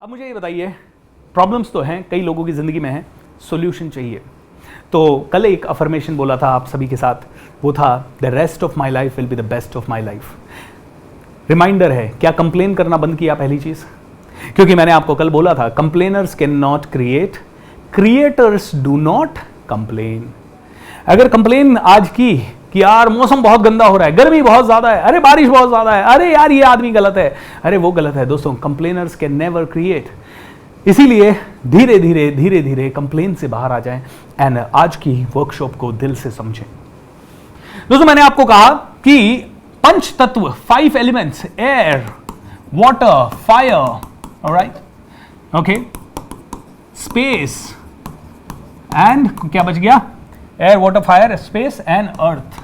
अब मुझे ये बताइए, प्रॉब्लम्स तो हैं, कई लोगों की ज़िंदगी में है, सॉल्यूशन चाहिए। तो कल एक अफर्मेशन बोला था आप सभी के साथ, वो था the rest of my life will be the best of my life. Reminder है, क्या कंप्लेन करना बंद किया? पहली चीज़, क्योंकि मैंने आपको कल बोला था complainers can not create, creators do not complain. अगर कंप्लेन आज की कि यार मौसम बहुत गंदा हो रहा है, गर्मी बहुत ज़्यादा है, अरे बारिश बहुत ज़्यादा है, अरे यार ये आदमी गलत है, अरे वो गलत है, दोस्तों कंप्लेनर्स कैन नेवर क्रिएट। इसीलिए धीरे धीरे कंप्लेन से बाहर आ जाएं एंड आज की वर्कशॉप को दिल से समझें। दोस्तों मैंने आपको कहा कि पंच तत्व, 5 elements, air, water, fire, alright, okay, space and क्या बच गया? Air, water, fire, space and earth.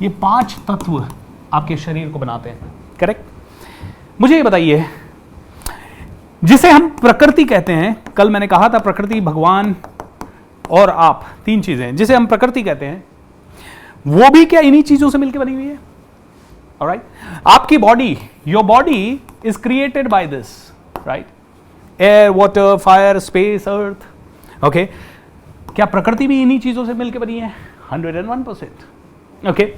ये 5 तत्व आपके शरीर को बनाते हैं, करेक्ट? मुझे ये बताइए, जिसे हम प्रकृति कहते हैं, कल मैंने कहा था प्रकृति, भगवान और आप, 3 चीजें जिसे हम प्रकृति कहते हैं, वो भी क्या इन्हीं चीजों से मिलकर बनी हुई है? ऑलराइट, आपकी body, your body is created by this, right? Air, water, fire, space, earth, okay. क्या प्रकृति भी इन्हीं चीजों से मिलकर बनी है? 101%, ओके।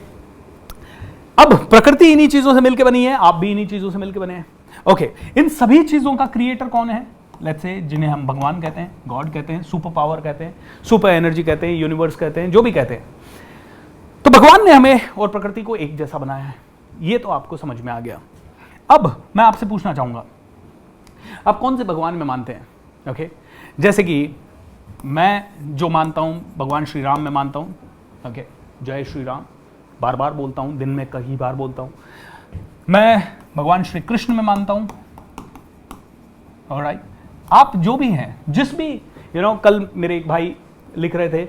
अब प्रकृति इन्हीं चीजों से मिलकर बनी है, आप भी इन्हीं चीजों से मिलकर बने हैं, ओके। इन सभी चीजों का क्रिएटर कौन है? लेट्स से, जिन्हें हम भगवान कहते हैं, गॉड कहते हैं, सुपर पावर कहते हैं, सुपर एनर्जी कहते हैं, यूनिवर्स कहते हैं, जो भी कहते हैं। तो भगवान ने हमें और प्रकृति को एक जैसा बनाया है, ये तो आपको समझ में आ गया। अब मैं आपसे पूछना चाहूंगा, आप कौन से भगवान में मानते हैं? ओके, जैसे कि मैं जो मानता हूं, भगवान श्री राम में मानता हूं, ओके, जय श्री राम, बार बार बोलता हूं, दिन में कई बार बोलता हूं। मैं भगवान श्री कृष्ण में मानता हूं, ऑलराइट। आप जो भी हैं, जिस भी कल मेरे एक भाई लिख रहे थे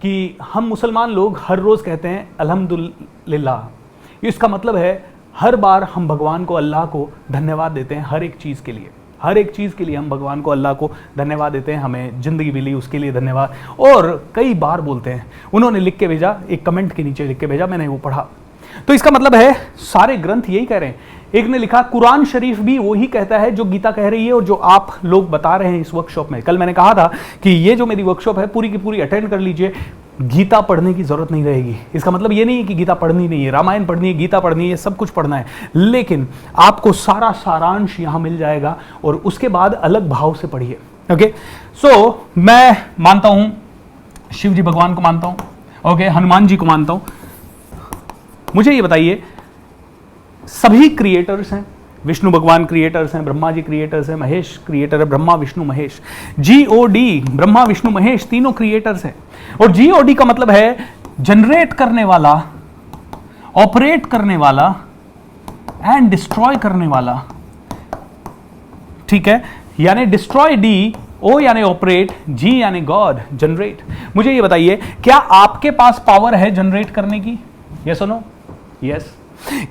कि हम मुसलमान लोग हर रोज कहते हैं अल्हम्दुलिल्लाह। इसका मतलब है हर बार हम भगवान को, अल्लाह को धन्यवाद देते हैं हर एक चीज के लिए, हर एक चीज के लिए हम भगवान को, अल्लाह को धन्यवाद देते हैं, हमें जिंदगी मिली उसके लिए धन्यवाद, और कई बार बोलते हैं। उन्होंने लिख के भेजा, एक कमेंट के नीचे लिख के भेजा, मैंने वो पढ़ा। तो इसका मतलब है सारे ग्रंथ यही कह रहे हैं। एक ने लिखा कुरान शरीफ भी वही कहता है जो गीता कह रही है और जो आप लोग बता रहे हैं इस वर्कशॉप में। कल मैंने कहा था कि ये जो मेरी वर्कशॉप है पूरी की पूरी अटेंड कर लीजिए, गीता पढ़ने की जरूरत नहीं रहेगी। इसका मतलब ये नहीं है कि गीता पढ़नी नहीं है, रामायण पढ़नी है, गीता पढ़नी है, सब कुछ पढ़ना है, लेकिन आपको सारा सारांश यहां मिल जाएगा और उसके बाद अलग भाव से पढ़िए, ओके। सो मैं मानता हूं, शिव जी भगवान को मानता हूं, ओके, हनुमान जी को मानता हूं। मुझे ये बताइए, सभी क्रिएटर्स हैं, विष्णु भगवान क्रिएटर्स हैं, ब्रह्मा जी क्रिएटर्स हैं, महेश क्रिएटर है, ब्रह्मा विष्णु महेश, GOD, ब्रह्मा विष्णु महेश तीनों क्रिएटर्स हैं। और GOD का मतलब है जनरेट करने वाला, ऑपरेट करने वाला एंड डिस्ट्रॉय करने वाला, ठीक है? यानी डिस्ट्रॉय D, O यानी ऑपरेट, G यानी गॉड, जनरेट। मुझे ये बताइए, क्या आपके पास पावर है जनरेट करने की? यस और नो? यस।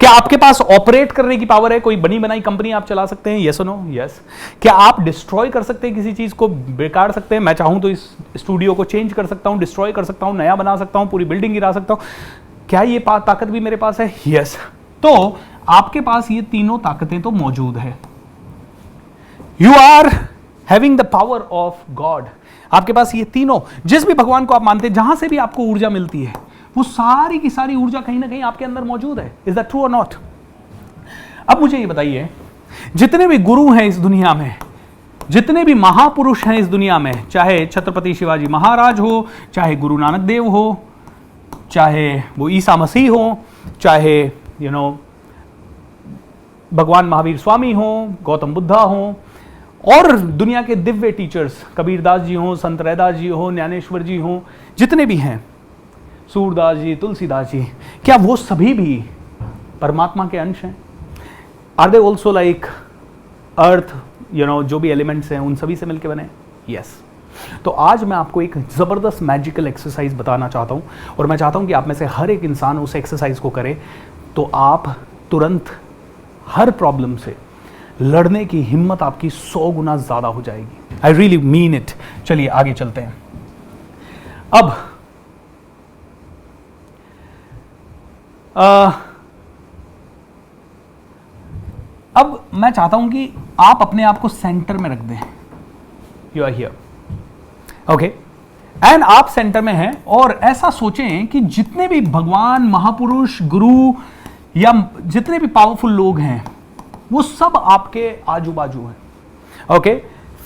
क्या आपके पास ऑपरेट करने की पावर है? कोई बनी बनाई कंपनी आप चला सकते हैं? यस और नो? यस। क्या आप डिस्ट्रॉय कर सकते हैं, किसी चीज को बेकार सकते हैं? मैं चाहूं तो इस स्टूडियो को चेंज कर सकता हूं, डिस्ट्रॉय कर सकता हूं, नया बना सकता हूं, पूरी बिल्डिंग गिरा सकता हूं। क्या ये ताकत भी मेरे पास है? यस। तो आपके पास ये तीनों ताकतें तो मौजूद है। You are having the power of God. आपके पास ये तीनों, जिस भी भगवान को आप मानते हैं, जहां से भी आपको ऊर्जा मिलती है, वो सारी की सारी ऊर्जा कहीं ना कहीं आपके अंदर मौजूद है। इज दैट ट्रू और नॉट? अब मुझे ये बताइए, जितने भी गुरु हैं इस दुनिया में, जितने भी महापुरुष हैं इस दुनिया में, चाहे छत्रपति शिवाजी महाराज हो, चाहे गुरु नानक देव हो, चाहे वो ईसा मसीह हो, चाहे भगवान महावीर स्वामी हो, गौतम बुद्धा हो, और दुनिया के दिव्य टीचर्स, कबीरदास जी हो, संत रैदास जी हो, ज्ञानेश्वर जी हो, जितने भी हैं, सूरदास जी, तुलसीदास जी, क्या वो सभी भी परमात्मा के अंश हैं? Are they also like earth, जो भी एलिमेंट्स हैं उन सभी से मिलकर बने? यस। तो आज मैं आपको एक जबरदस्त मैजिकल एक्सरसाइज बताना चाहता हूं, और मैं चाहता हूं कि आप में से हर एक इंसान उस एक्सरसाइज को करे, तो आप तुरंत हर प्रॉब्लम से लड़ने की हिम्मत आपकी 100 गुना ज्यादा हो जाएगी। I really mean it. चलिए आगे चलते हैं। अब मैं चाहता हूं कि आप अपने आप को सेंटर में रख दें, you are here, okay, and आप सेंटर में हैं और ऐसा सोचें कि जितने भी भगवान, महापुरुष, गुरु या जितने भी पावरफुल लोग हैं वो सब आपके आजू बाजू हैं, okay.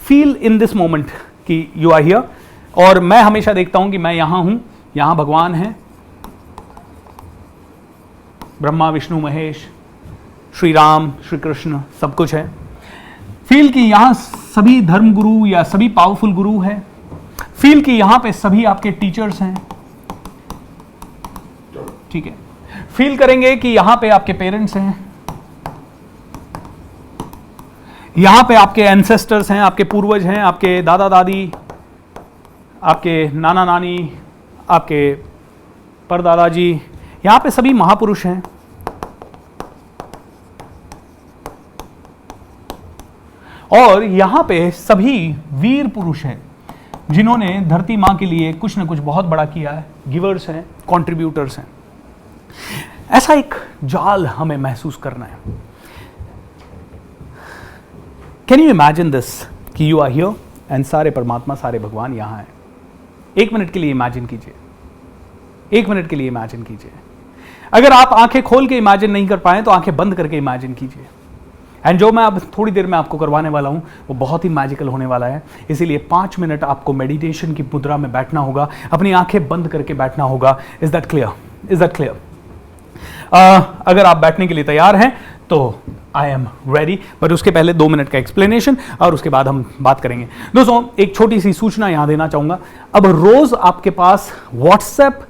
Feel in this moment कि यू आर हियर, और मैं हमेशा देखता हूं कि मैं यहां हूं, यहां भगवान है, ब्रह्मा विष्णु महेश, श्री राम, श्री कृष्ण, सब कुछ है। फील कि यहां सभी धर्म गुरु या सभी पावरफुल गुरु हैं। फील कि यहां पे सभी आपके टीचर्स हैं, ठीक है। फील करेंगे कि यहां पे आपके पेरेंट्स हैं, यहां पे आपके एंसेस्टर्स हैं, आपके पूर्वज हैं, आपके दादा दादी, आपके नाना नानी, आपके परदादाजी, यहां पे सभी महापुरुष हैं। और यहां पे सभी वीर पुरुष हैं जिन्होंने धरती मां के लिए कुछ ना कुछ बहुत बड़ा किया है, गिवर्स हैं, कंट्रीब्यूटर्स हैं। ऐसा एक जाल हमें महसूस करना है। कैन यू इमेजिन दिस कि यू आर हियर एंड सारे परमात्मा, सारे भगवान यहां हैं। एक मिनट के लिए इमेजिन कीजिए, एक मिनट के लिए इमेजिन कीजिए। अगर आप आंखें खोल के इमेजिन नहीं कर पाए तो आंखें बंद करके इमेजिन कीजिए। एंड जो मैं अब थोड़ी देर में आपको करवाने वाला हूं वो बहुत ही मैजिकल होने वाला है, इसीलिए 5 मिनट आपको मेडिटेशन की मुद्रा में बैठना होगा, अपनी आंखें बंद करके बैठना होगा। Is that clear? Is that clear? अगर आप बैठने के लिए तैयार हैं तो आई एम रेडी, बट उसके पहले 2 मिनट का एक्सप्लेनेशन और उसके बाद हम बात करेंगे। दोस्तों, एक छोटी सी सूचना यहां देना चाहूंगा। अब रोज आपके पास व्हाट्सएप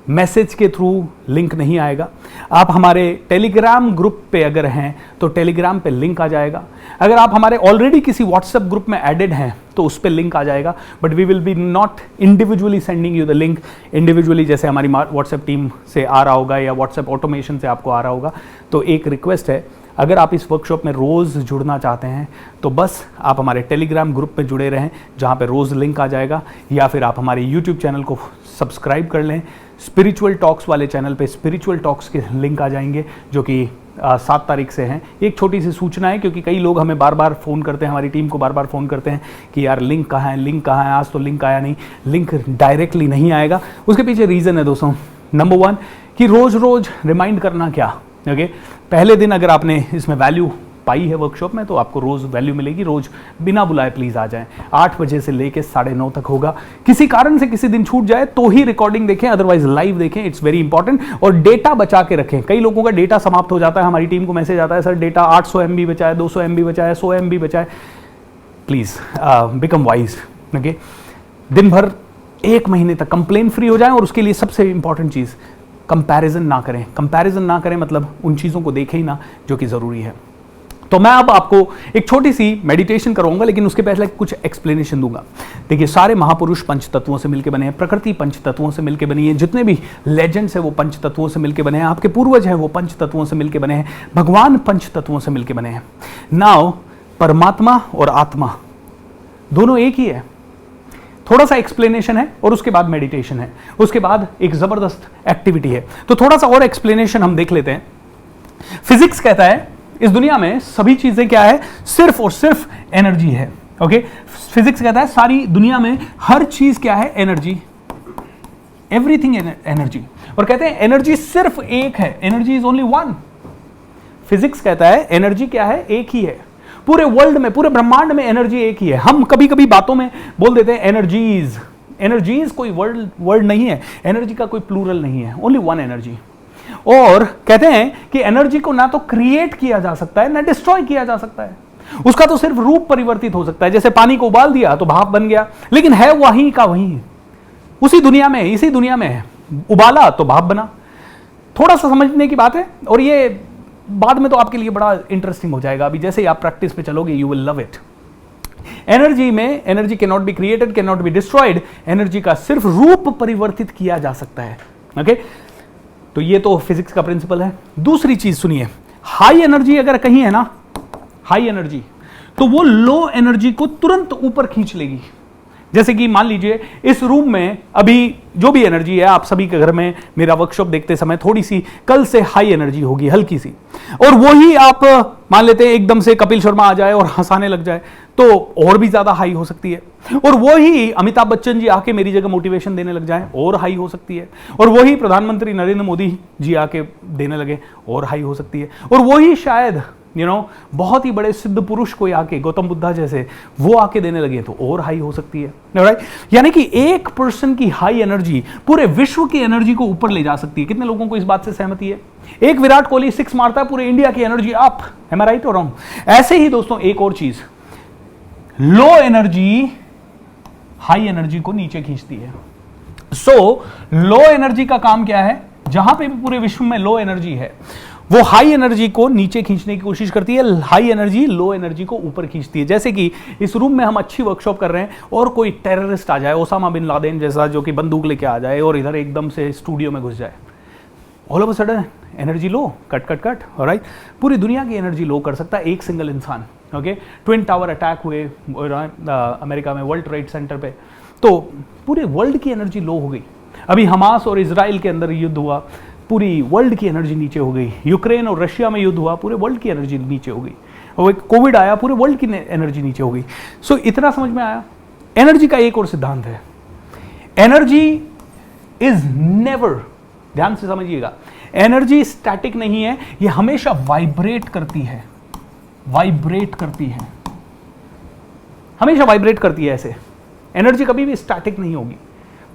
मैसेज के थ्रू लिंक नहीं आएगा। आप हमारे टेलीग्राम ग्रुप पे अगर हैं तो टेलीग्राम पे लिंक आ जाएगा। अगर आप हमारे ऑलरेडी किसी व्हाट्सएप ग्रुप में एडेड हैं तो उस पे लिंक आ जाएगा, but we will be not individually sending you the link. Individually जैसे हमारी व्हाट्सएप टीम से आ रहा होगा या व्हाट्सएप ऑटोमेशन से आपको आ रहा होगा। तो एक रिक्वेस्ट है, अगर आप इस वर्कशॉप में रोज़ जुड़ना चाहते हैं तो बस आप हमारे टेलीग्राम ग्रुप में जुड़े रहें जहाँ पे रोज़ लिंक आ जाएगा, या फिर आप हमारे यूट्यूब चैनल को सब्सक्राइब कर लें। स्पिरिचुअल टॉक्स वाले चैनल पे स्पिरिचुअल टॉक्स के लिंक आ जाएंगे जो कि 7 तारीख से हैं। एक छोटी सी सूचना है, क्योंकि कई लोग हमें बार बार फ़ोन करते हैं, हमारी टीम को बार बार फ़ोन करते हैं कि यार लिंक कहाँ है, लिंक कहाँ है। आज तो लिंक आया नहीं, लिंक डायरेक्टली नहीं आएगा। उसके पीछे रीज़न है दोस्तों, नंबर 1 कि रोज़ रोज़ रिमाइंड करना क्या, ओके। पहले दिन अगर आपने इसमें वैल्यू पाई है वर्कशॉप में तो आपको रोज़ वैल्यू मिलेगी। रोज़ बिना बुलाए प्लीज़ आ जाएं। 8 बजे से लेके 9:30 तक होगा। किसी कारण से किसी दिन छूट जाए तो ही रिकॉर्डिंग देखें, अदरवाइज लाइव देखें। It's very important. और डेटा बचा के रखें। कई लोगों का डेटा समाप्त हो जाता है, हमारी टीम को मैसेज आता है सर डेटा 800 MB बचा है, 200 MB बचा है, 100 MB बचा है। Please become wise, okay. दिन भर 1 महीने तक कंप्लेन फ्री हो जाए। और उसके लिए सबसे इंपॉर्टेंट चीज़, कंपैरिजन ना करें। कंपैरिजन ना करें मतलब उन चीज़ों को देखें ही ना जो कि ज़रूरी है। तो मैं अब आपको एक छोटी सी मेडिटेशन कराऊंगा, लेकिन उसके पहले कुछ एक्सप्लेनेशन दूंगा। देखिए, सारे महापुरुष पंच तत्वों से मिलकर बने हैं, प्रकृति पंच तत्वों से मिलकर बनी है, जितने भी लेजेंड्स हैं वो पंच तत्वों से मिलकर बने हैं, आपके पूर्वज हैं वो पंच तत्वों से मिलकर बने हैं, भगवान पंच तत्वों से मिलकर बने हैं। नाउ परमात्मा और आत्मा दोनों एक ही है। थोड़ा सा एक्सप्लेनेशन है और उसके बाद मेडिटेशन है, उसके बाद एक जबरदस्त एक्टिविटी है। तो थोड़ा सा और एक्सप्लेनेशन हम देख लेते हैं। फिजिक्स कहता है इस दुनिया में सभी चीजें क्या है, सिर्फ और सिर्फ एनर्जी है, ओके। फिजिक्स कहता है सारी दुनिया में हर चीज क्या है, एनर्जी, एवरीथिंग एनर्जी। और कहते हैं एनर्जी सिर्फ एक है, energy is only one. Physics कहता है एनर्जी क्या है, एक ही है। पूरे वर्ल्ड में, पूरे ब्रह्मांड में एनर्जी एक ही है। हम कभी कभी बातों में बोल देते हैं एनर्जीज। एनर्जीज कोई वर्ड नहीं है, एनर्जी का कोई प्लूरल नहीं है, ओनली वन एनर्जी। और कहते हैं कि एनर्जी को ना तो क्रिएट किया जा सकता है ना डिस्ट्रॉय किया जा सकता है। उसका तो सिर्फ रूप परिवर्तित हो सकता है। जैसे पानी को उबाल दिया तो भाप बन गया, लेकिन है वहीं का वहीं, उसी दुनिया में, इसी दुनिया में है। उबाला तो भाप बना। थोड़ा सा समझने की बात है, और ये बाद में तो आपके लिए बड़ा इंटरेस्टिंग हो जाएगा। अभी जैसे ही आप प्रैक्टिस पे चलोगे you will love it. Energy में, energy can not be created, can not be destroyed. Energy का सिर्फ रूप परिवर्तित किया जा सकता है, ओके। तो ये तो फिजिक्स का प्रिंसिपल है। दूसरी चीज सुनिए, हाई एनर्जी अगर कहीं है ना, हाई एनर्जी, तो वो लो एनर्जी को तुरंत ऊपर खींच लेगी। जैसे कि मान लीजिए इस रूम में अभी जो भी एनर्जी है, आप सभी के घर में मेरा वर्कशॉप देखते समय थोड़ी सी कल से हाई एनर्जी होगी, हल्की सी, और वही आप मान लेते हैं एकदम से कपिल शर्मा आ जाए और हंसाने लग जाए तो और भी ज्यादा हाई हो सकती है। और वही अमिताभ बच्चन जी आके मेरी जगह मोटिवेशन देने लग जाए और हाई हो सकती है। और वही प्रधानमंत्री नरेंद्र मोदी जी आके देने लगे और हाई हो सकती है। और वही शायद बहुत ही बड़े सिद्ध पुरुष कोई आके, गौतम बुद्धा जैसे, वो आके देने लगे तो और हाई हो सकती है, राइट? यानी कि एक पर्सन की हाई एनर्जी पूरे विश्व की एनर्जी को ऊपर ले जा सकती है। कितने लोगों को इस बात से सहमति है? एक विराट कोहली 6 मारता है, पूरे इंडिया की एनर्जी अप। एम आई राइट और रॉन्ग? ऐसे ही दोस्तों एक और चीज, लो एनर्जी हाई एनर्जी को नीचे खींचती है। सो लो एनर्जी का काम क्या है? जहां पे भी पूरे विश्व में लो एनर्जी है, वो हाई एनर्जी को नीचे खींचने की कोशिश करती है, हाई एनर्जी लो एनर्जी को ऊपर खींचती है। जैसे कि इस रूम में हम अच्छी वर्कशॉप कर रहे हैं और कोई टेररिस्ट आ जाए, ओसामा बिन लादेन जैसा, जो कि बंदूक लेके आ जाए और इधर एकदम से स्टूडियो में घुस जाए, all of a sudden energy low, cut cut cut, alright? पूरी दुनिया की एनर्जी लो कर सकता है एक सिंगल इंसान। ओके, ट्विन टावर अटैक हुए अमेरिका में, वर्ल्ड ट्रेड सेंटर पे, तो पूरे वर्ल्ड की एनर्जी लो हो गई। अभी हमास और इजराइल के अंदर युद्ध हुआ, पूरी वर्ल्ड की एनर्जी नीचे हो गई। यूक्रेन और रशिया में युद्ध हुआ, पूरे वर्ल्ड की एनर्जी नीचे हो गई। और कोविड आया, पूरे वर्ल्ड की एनर्जी नीचे हो गई। सो इतना समझ में आया? एनर्जी का एक और सिद्धांत है, एनर्जी इज नेवर, ध्यान से समझिएगा, एनर्जी स्टैटिक नहीं है, ये हमेशा वाइब्रेट करती है, वाइब्रेट करती है, हमेशा वाइब्रेट करती है। ऐसे एनर्जी कभी भी स्टैटिक नहीं होगी,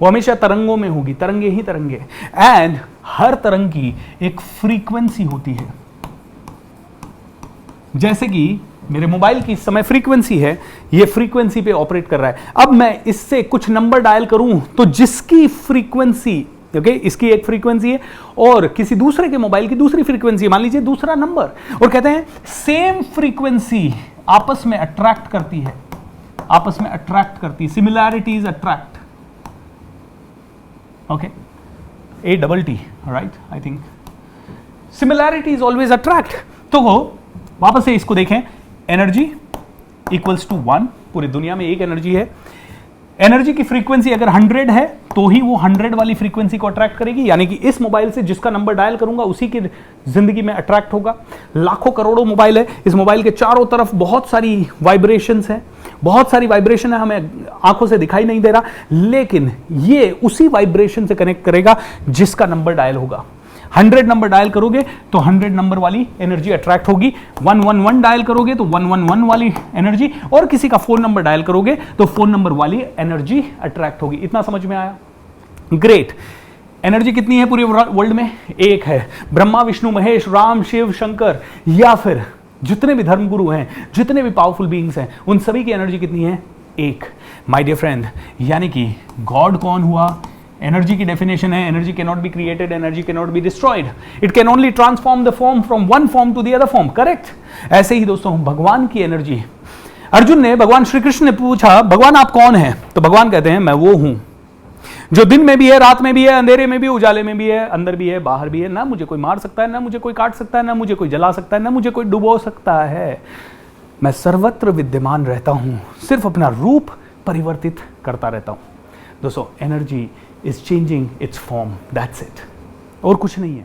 वो हमेशा तरंगों में होगी, तरंगे ही तरंगे। एंड हर तरंग की एक फ्रीक्वेंसी होती है। जैसे कि मेरे मोबाइल की इस समय फ्रीक्वेंसी है, ये फ्रीक्वेंसी पे ऑपरेट कर रहा है। अब मैं इससे कुछ नंबर डायल करूं तो जिसकी फ्रीक्वेंसी, ओके, इसकी एक फ्रीक्वेंसी है और किसी दूसरे के मोबाइल की दूसरी फ्रीक्वेंसी, मान लीजिए दूसरा नंबर, और कहते हैं सेम फ्रीक्वेंसी आपस में अट्रैक्ट करती है, आपस में अट्रैक्ट करती, similarities attract, okay, ATT, right? I think similarities always attract. तो वापस से इसको देखें, एनर्जी इक्वल्स टू 1, पूरी दुनिया में एक एनर्जी है। एनर्जी की फ्रीक्वेंसी अगर 100 है तो ही वो 100 वाली फ्रीक्वेंसी को अट्रैक्ट करेगी, यानी कि इस मोबाइल से जिसका नंबर डायल करूंगा उसी की जिंदगी में अट्रैक्ट होगा। लाखों करोड़ों मोबाइल है, इस मोबाइल के चारों तरफ बहुत सारी वाइब्रेशंस हैं, बहुत सारी वाइब्रेशन है, हमें आंखों से दिखाई नहीं दे रहा, लेकिन ये उसी वाइब्रेशन से कनेक्ट करेगा जिसका नंबर डायल होगा। 100 नंबर डायल करोगे तो 100 नंबर वाली एनर्जी अट्रैक्ट होगी, 111 डायल करोगे तो 111 वाली एनर्जी, और किसी का फोन नंबर डायल करोगे तो फोन नंबर वाली एनर्जी अट्रैक्ट होगी। इतना समझ में आया? ग्रेट। एनर्जी कितनी है पूरे वर्ल्ड में? एक है। ब्रह्मा विष्णु महेश, राम शिव शंकर, या फिर जितने भी धर्मगुरु हैं, जितने भी पावरफुल बीइंग्स हैं, उन सभी की एनर्जी कितनी है? एक। माय डियर फ्रेंड, यानी कि गॉड कौन हुआ? एनर्जी की डेफिनेशन है, energy can not be created, energy can not be destroyed, it can only transform the form from one form to the other form, correct? ऐसे ही दोस्तों भगवान की एनर्जी, अर्जुन ने, भगवान श्री कृष्ण ने पूछा, भगवान आप कौन हैं? तो भगवान कहते हैं, मैं वो हूं जो दिन में भी है, रात में भी है, अंधेरे में भी, उजाले में भी है, अंदर भी है, बाहर भी है। ना मुझे कोई मार सकता है, ना मुझे कोई काट सकता है, ना मुझे कोई जला सकता है, ना मुझे कोई डुबो सकता है। मैं सर्वत्र विद्यमान रहता हूं, सिर्फ अपना रूप परिवर्तित करता रहता हूं। दोस्तों, energy is changing its form, that's it, और कुछ नहीं है।